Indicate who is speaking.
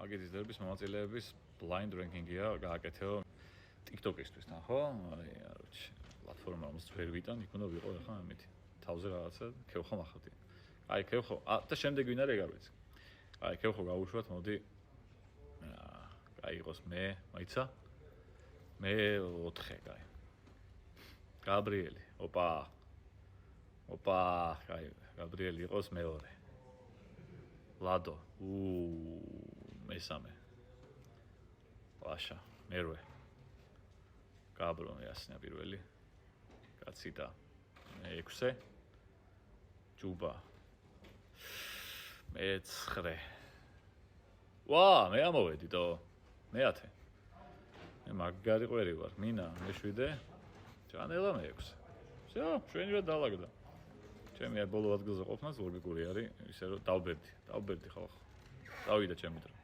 Speaker 1: მაგის დერბის მომაწილეების blind ranking-ია გააკეთეო TikTok-ისთვის თან, ხო? აი, აროჩი, პლატფორმა რომელსაც ვერ ვიტან, იქ უნდა ვიყო ახლა ამეთი. თავზე რაღაცა ქევხო მახავდი. აი, ქევხო, და შემდეგ ვინ არის ეგ არ ვიცი. აი, ქევხო გავუშვათ, მოდი. აი, იყოს მე, მაიცა? მე 4, კაი. გაბრიელი, ოპა. კაი, გაბრიელი იყოს მეორე. ლადო, მესამე. ვაშა, მერვე. გაბრონ იასნა პირველი. კაცი და მე-6. ჯუბა. მე-9. ვა, მე ამოვედი თო. მე-10. მე მაგარი ყვერი ვარ, მინა, მე-7. ჯანელა მე-6. всё, ჩვენივე დაალაგდა. ჩემი ბოლო ადგილზე ყოფნა ლოგიკური არის, ისე რომ დავბერდი ხალხო. დავიდა ჩემი დრო.